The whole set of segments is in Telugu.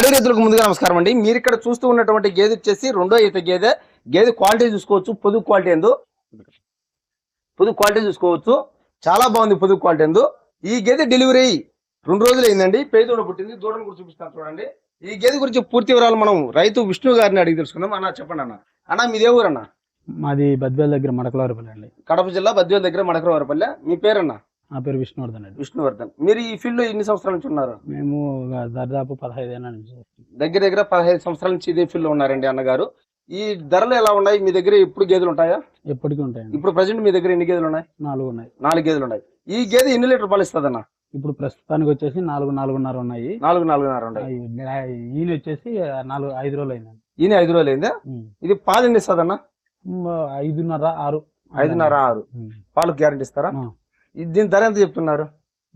పాడి రైతులకు ముందుగా నమస్కారం అండి. మీరు ఇక్కడ చూస్తూ ఉన్నటువంటి గేదె వచ్చేసి రెండో ఈత గేదె క్వాలిటీ చూసుకోవచ్చు. పొదుగు క్వాలిటీ చూసుకోవచ్చు. చాలా బాగుంది పొదుగు క్వాలిటీ ఎందు. ఈ గేదె డెలివరీ 2 రోజులు అయిందండి. పేదోడ పుట్టింది. దూడను కూడా చూపిస్తాను చూడండి. ఈ గేదె గురించి పూర్తి వివరాలు మనం రైతు విష్ణు గారిని అడిగి తెలుసుకుందాం. అన్న చెప్పండి అన్న మీదే ఊరన్న? మాది బద్వేల్ దగ్గర మడకలవారిపల్లి అండి. కడప జిల్లా బద్వేల్ దగ్గర మడకలవారిపల్లి. మీ పేరన్న? నా పేరు విష్ణువర్ధన్ అండి. విష్ణువర్ధన్. మీరు ఈ ఫీల్డ్ లో ఎన్ని సంవత్సరాల నుంచి ఉన్నారు? మేము దాదాపు 15 ఏళ్ళ నుంచి దగ్గర 15 సంవత్సరాల నుంచి ఇదే ఫీల్డ్ లో ఉన్నారండి అన్నగారు. ఈ ధరలు ఎలా ఉన్నాయి మీ దగ్గర? ఇప్పుడు గేదెలు ఉంటాయా? ఎప్పటికీ ఉంటాయి. ఇప్పుడు ప్రజెంట్ మీ దగ్గర ఎన్ని గేదెలు ఉన్నాయి? 4 ఉన్నాయి. 4 గేదెలు ఉన్నాయి. ఈ గేదె ఎన్ని లీటర్ పాలు ఇస్తుందన్న? ఇప్పుడు ప్రస్తుతానికి వచ్చేసి 4.5 ఉన్నాయి. 4.5 ఉన్నాయి. ఈయన వచ్చేసి 5 రోజులు అయిందండి. ఈయన 5 రోజులు అయిందా? ఇది పాలు ఎన్ని ఇస్తుందన్న? 5.5, 6. 5.5, 6 పాలు గ్యారెంటీ ఇస్తారా? దీని ధర ఎంత చెప్తున్నారు?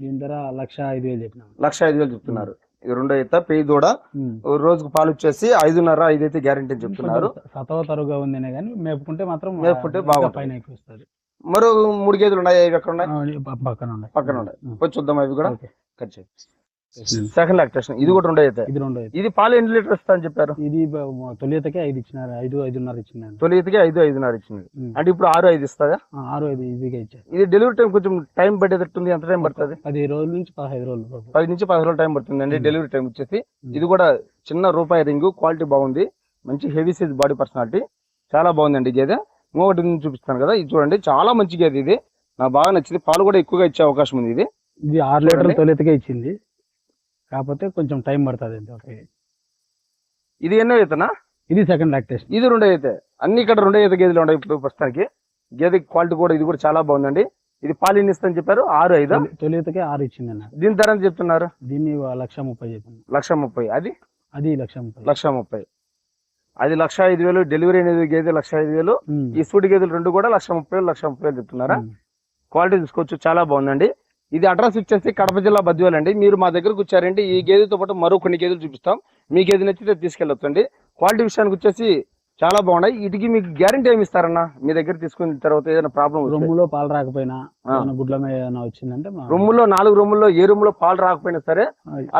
దీని ధర 1,05,000 చెప్పినాం. 1,05,000 చెప్తున్నారు. ఇది రెండో ఈత పేయి దూడ. రోజుకు పాలు వచ్చేసి 5.5, 5 అయితే గ్యారెంటీ చెప్తున్నారు. సతవ తరుగా ఉందనే కానీ మేపుకుంటే మాత్రం బాగా పైన ఎక్కువ వస్తుంది. మరో 3 గేదెలు ఉన్నాయి. అవి ఎక్కడ ఉన్నాయి? పక్కన ఉన్నాయి. పోయి చూద్దాం అవి కూడా. Second lactation. ఇది కూడా రెండో ఈత. ఇది పాలు ఎన్ని లీటర్ ఇస్తా అని చెప్పారు? ఇది తొలి ఈతకే 5 ఇచ్చినారు. 5.5 ఇచ్చినారు. తొలి ఈతకే 5.5 ఇచ్చినారు. అంటే ఇప్పుడు 6-5 ఇస్తుందా? 6-5 ఈజీగా ఇచ్చారు. ఇది డెలివరీ టైం కొంచెం టైం పట్టేటట్టుంది. ఎంత టైం పడుతుంది? 10 రోజుల నుంచి 15 రోజులు. 10 నుంచి 15 రోజులు టైం పడుతుంది అండి డెలివరీ టైం వచ్చేసి. ఇది కూడా చిన్న రూపాయి రింగ్. క్వాలిటీ బాగుంది. మంచి హెవీ సైజ్ బాడీ పర్సనాలిటీ. చాలా బాగుందండి గేదె. ఇంకొకటి చూపిస్తాను కదా, ఇది చూడండి. చాలా మంచి గేదె ఇది. నాకు బాగా నచ్చింది. పాలు కూడా ఎక్కువగా ఇచ్చే అవకాశం ఉంది. ఇది 6 లీటర్ల తొలితగా ఇచ్చింది. కాకపోతే కొంచెం టైం పడుతుంది. ఇది ఎన్నో ఈతనా? ఇది సెకండ్ లాక్టేషన్. ఇది రెండో ఈత. అన్ని ఇక్కడ రెండో ఈత గేదెలు ఉన్నాయి ఇప్పుడు ప్రస్తుతానికి. గేదె క్వాలిటీ కూడా ఇది కూడా చాలా బాగుందండి. ఇది పాలు ఎన్ని ఇస్తుందని చెప్పారు? 6-5. తొలి ఈతకే 6 ఇచ్చింది అన్న. దీని ధర ఎంత చెప్తున్నారు? దీన్ని 1,30,000 చెప్పింది. 1,30,000. అది 1,30,000. అది 1,05,000. డెలివరీ అనేది గేదె 1,05,000. ఈ సూడి గేదెలు రెండు కూడా 1,30,000 చెప్తున్నారా? క్వాలిటీ చూసుకోవచ్చు. చాలా బాగుందండి. ఇది అడ్రస్ వచ్చేసి కడప జిల్లా బద్వేల్ అండి. మీరు మా దగ్గరకు వచ్చారంటే ఈ గేదెతో పాటు మరో కొన్ని గేదెలు చూపిస్తాం. మీ గేదె నచ్చితే తీసుకెళ్ళొచ్చండి. క్వాలిటీ విషయానికి వచ్చేసి చాలా బాగున్నాయి. వీటికి మీకు గ్యారంటీ ఏమి ఇస్తారన్నా? మీ దగ్గర తీసుకున్న తర్వాత ఏదైనా ప్రాబ్లం? రొమ్ములో పాలు రాకపోయినా, గుడ్లమాయ ఏదైనా వచ్చిందంటే, రొమ్ములో 4 రొమ్ముల్లో ఏ రొమ్ములో పాలు రాకపోయినా సరే,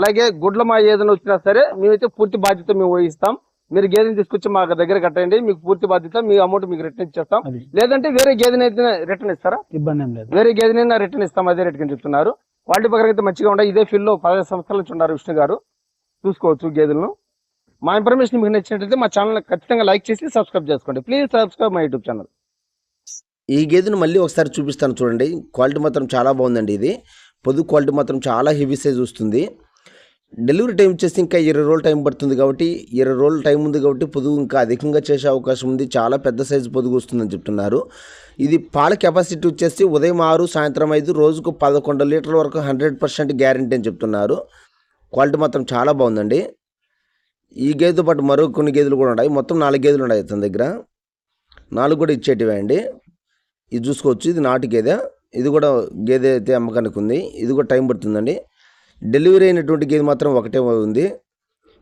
అలాగే గుడ్లమాయ ఏదైనా వచ్చినా సరే, మేమైతే పూర్తి బాధ్యత మేము వహిస్తాం. మీరు గేదెని తీసుకొచ్చి మా దగ్గర కట్టండి. మీకు పూర్తి బాధ్యత. మీ అమౌంట్ మీకు రిటర్న్ ఇచ్చేస్తాం. లేదంటే వేరే గేదెని అయితే రిటర్న్ ఇస్తారా? ఇబ్బంది ఏం లేదు. వేరే గేదెనైనా రిటర్న్ ఇస్తాం. అదే రేట్ కింద చెప్తున్నారు. క్వాలిటీ ప్రకారం అయితే మంచిగా ఉన్నాయి. ఇదే ఫీల్డ్ లో 15 సంవత్సరాల నుంచి ఉన్నారు విష్ణు గారు. చూసుకోవచ్చు గేదెలను. మా ఇన్ఫర్మేషన్ మీకు నచ్చినట్లయితే మా ఛానల్ ఖచ్చితంగా లైక్ చేసి సబ్స్క్రైబ్ చేసుకోండి. Please subscribe my YouTube channel. ఈ గేదెను మళ్ళీ ఒకసారి చూపిస్తాను చూడండి. క్వాలిటీ మాత్రం చాలా బాగుందండి. ఇది పొదుగు క్వాలిటీ మాత్రం చాలా హెవీ సైజ్ వస్తుంది. డెలివరీ టైం వచ్చేసి ఇంకా 20 రోజులు టైం పడుతుంది కాబట్టి 20 రోజులు టైం ఉంది కాబట్టి పొదుగు ఇంకా అధికంగా చేసే అవకాశం ఉంది. చాలా పెద్ద సైజు పొదుగు వస్తుందని చెప్తున్నారు. ఇది పాల కెపాసిటీ వచ్చేసి ఉదయం 6, సాయంత్రం 5, రోజుకు 11 లీటర్ల వరకు 100% గ్యారెంటీ అని చెప్తున్నారు. క్వాలిటీ మాత్రం చాలా బాగుందండి. ఈ గేదెతో పాటు మరో కొన్ని గేదెలు కూడా ఉన్నాయి. మొత్తం 4 గేదెలు ఉన్నాయి తన దగ్గర. 4 కూడా ఇచ్చేటివే అండి. ఇది చూసుకోవచ్చు. ఇది నాటు గేదె. ఇది కూడా గేదె అయితే అమ్మకానికి ఉంది. ఇది కూడా టైం పడుతుందండి. డెలివరీ అయినటువంటి గేదె మాత్రం ఒకటే ఉంది.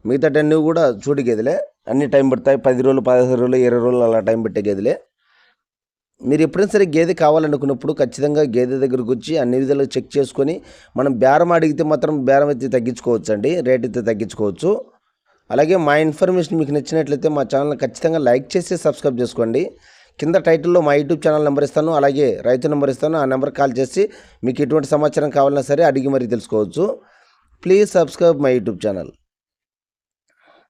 మిగతా అన్నీ కూడా చూడి గేదెలే. అన్ని టైం పడతాయి. 10 రోజులు, 15 రోజులు, 20 రోజులు అలా టైం పెట్టే గేదెలే. మీరు ఎప్పుడైనా సరే గేదె కావాలనుకున్నప్పుడు ఖచ్చితంగా గేదె దగ్గరకు వచ్చి అన్ని విధాలుగా చెక్ చేసుకొని మనం బేరం అడిగితే మాత్రం బేరం అయితే తగ్గించుకోవచ్చు అండి. రేట్ అయితే తగ్గించుకోవచ్చు. అలాగే మా ఇన్ఫర్మేషన్ మీకు నచ్చినట్లయితే మా ఛానల్ ఖచ్చితంగా లైక్ చేసి సబ్స్క్రైబ్ చేసుకోండి. కింద టైటిల్లో మా యూట్యూబ్ ఛానల్ నెంబర్ ఇస్తాను. అలాగే రైతు నెంబర్ ఇస్తాను. ఆ నెంబర్ కాల్ చేసి మీకు ఎటువంటి సమాచారం కావాలన్నా సరే అడిగి మరీ తెలుసుకోవచ్చు. Please subscribe my YouTube channel.